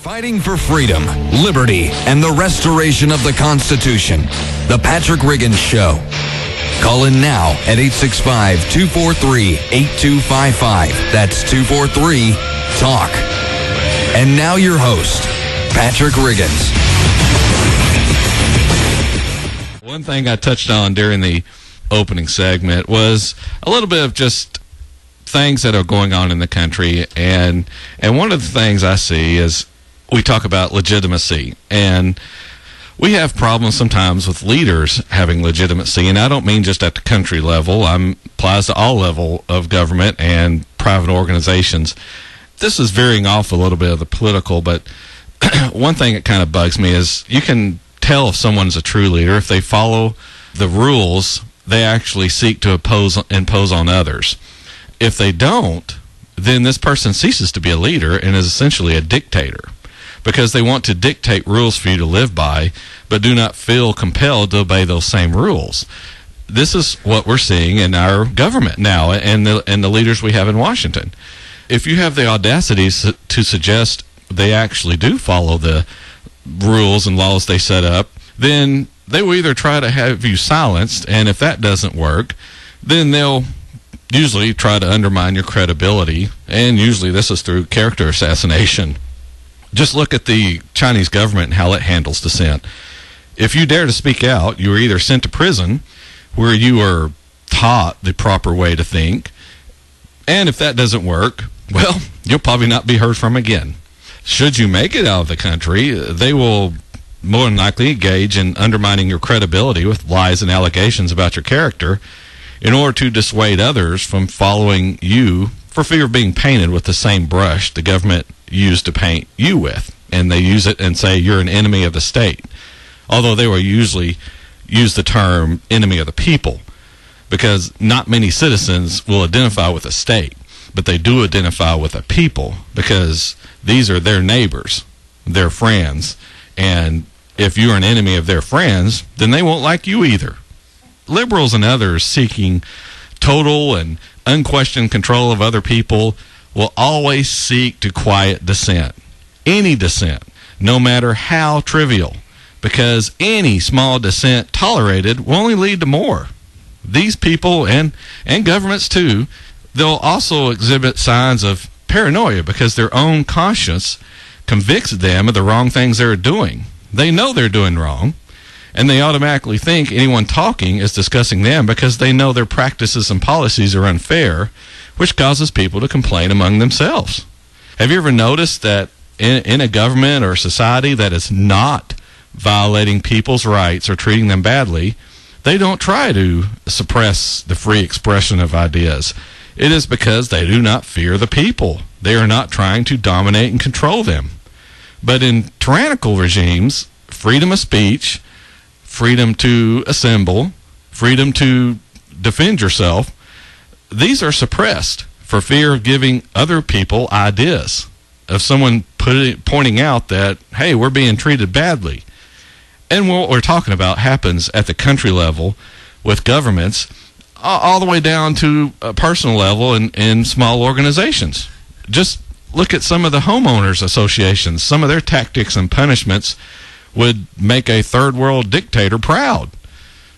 Fighting for freedom, liberty, and the restoration of the Constitution. The Patrick Riggins Show. Call in now at 865-243-8255. That's 243-TALK. And now your host, Patrick Riggins. One thing I touched on during the opening segment was a little bit of just things that are going on in the country. And one of the things I see is we talk about legitimacy, and we have problems sometimes with leaders having legitimacy, and I don't mean just at the country level. Applies to all level of government and private organizations. This is veering off a little bit of the political, but one thing that kind of bugs me is you can tell if someone's a true leader if they follow the rules they actually seek to impose on others. If they don't, then this person ceases to be a leader and is essentially a dictator, because they want to dictate rules for you to live by, but do not feel compelled to obey those same rules. This is what we're seeing in our government now and the leaders we have in Washington. If you have the audacity to suggest they actually do follow the rules and laws they set up, then they will either try to have you silenced, and if that doesn't work, then they'll usually try to undermine your credibility, and usually this is through character assassination. Just look at the Chinese government and how it handles dissent. If you dare to speak out, you are either sent to prison, where you are taught the proper way to think, and if that doesn't work, well, you'll probably not be heard from again. Should you make it out of the country, they will more than likely engage in undermining your credibility with lies and allegations about your character in order to dissuade others from following you for fear of being painted with the same brush the government used to paint you with. And they use it and say you're an enemy of the state, although they will usually use the term enemy of the people, because not many citizens will identify with a state, but they do identify with a people because these are their neighbors, their friends, and if you're an enemy of their friends, then they won't like you either. Liberals and others seeking total and unquestioned control of other people will always seek to quiet dissent. Any dissent, no matter how trivial, because any small dissent tolerated will only lead to more. These people, and governments too, they'll also exhibit signs of paranoia because their own conscience convicts them of the wrong things they're doing. They know they're doing wrong, and they automatically think anyone talking is discussing them because they know their practices and policies are unfair, which causes people to complain among themselves. Have you ever noticed that in a government or society that is not violating people's rights or treating them badly, they don't try to suppress the free expression of ideas? It is because they do not fear the people. They are not trying to dominate and control them. But in tyrannical regimes, freedom of speech, freedom to assemble, freedom to defend yourself, these are suppressed for fear of giving other people ideas, of someone pointing out that, hey, we're being treated badly. And what we're talking about happens at the country level with governments, all the way down to a personal level in small organizations. Just look at some of the homeowners associations. Some of their tactics and punishments would make a third world dictator proud.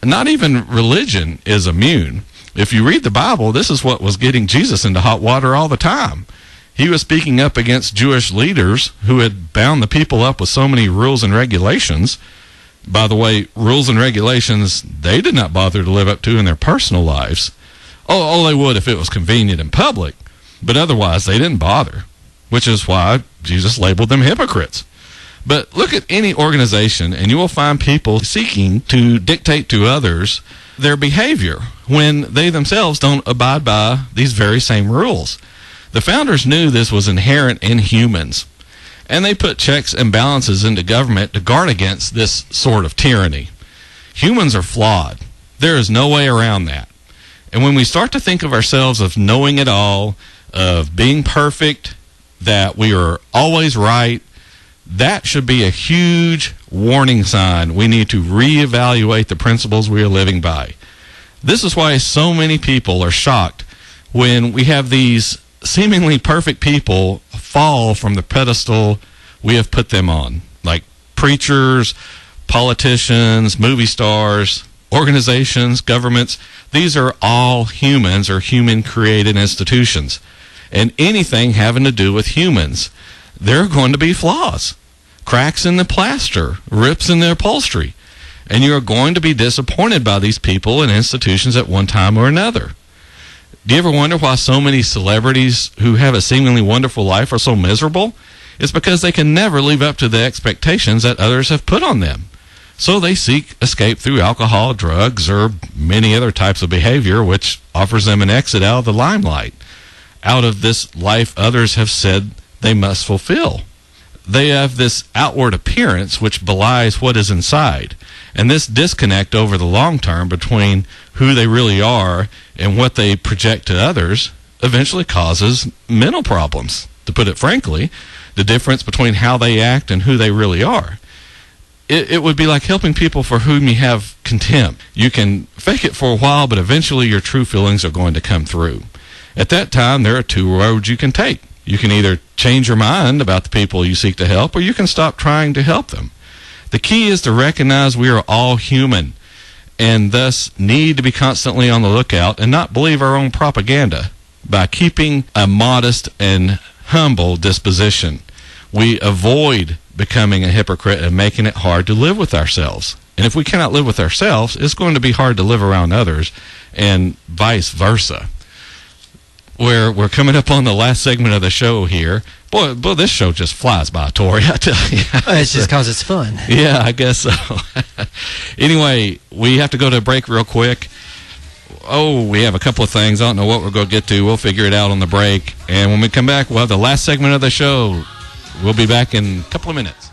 Not even religion is immune. If you read the Bible, this is what was getting Jesus into hot water all the time. He was speaking up against Jewish leaders who had bound the people up with so many rules and regulations. By the way, rules and regulations they did not bother to live up to in their personal lives. Oh, they would if it was convenient in public, but otherwise they didn't bother, which is why Jesus labeled them hypocrites. But look at any organization, and you will find people seeking to dictate to others their behavior when they themselves don't abide by these very same rules. The founders knew this was inherent in humans, and they put checks and balances into government to guard against this sort of tyranny. Humans are flawed. There is no way around that. And when we start to think of ourselves as knowing it all, of being perfect, that we are always right, that should be a huge warning sign. We need to reevaluate the principles we are living by. This is why so many people are shocked when we have these seemingly perfect people fall from the pedestal we have put them on, like preachers, politicians, movie stars, organizations, governments. These are all humans or human-created institutions. And anything having to do with humans, there are going to be flaws. Cracks in the plaster, rips in the upholstery. And you're going to be disappointed by these people and institutions at one time or another. Do you ever wonder why so many celebrities who have a seemingly wonderful life are so miserable? It's because they can never live up to the expectations that others have put on them. So they seek escape through alcohol, drugs, or many other types of behavior, which offers them an exit out of the limelight, out of this life others have said they must fulfill. They have this outward appearance which belies what is inside. And this disconnect over the long term between who they really are and what they project to others eventually causes mental problems. To put it frankly, the difference between how they act and who they really are. It would be like helping people for whom you have contempt. You can fake it for a while, but eventually your true feelings are going to come through. At that time, there are two roads you can take. You can either change your mind about the people you seek to help, or you can stop trying to help them. The key is to recognize we are all human, and thus need to be constantly on the lookout and not believe our own propaganda. By keeping a modest and humble disposition, we avoid becoming a hypocrite and making it hard to live with ourselves. And if we cannot live with ourselves, it's going to be hard to live around others, and vice versa. We're coming up on the last segment of the show here. Boy, this show just flies by, Tori, I tell you. It's just because it's fun. Yeah, I guess so. Anyway, we have to go to a break real quick. Oh, we have a couple of things. I don't know what we're going to get to. We'll figure it out on the break. And when we come back, we'll have the last segment of the show. We'll be back in a couple of minutes.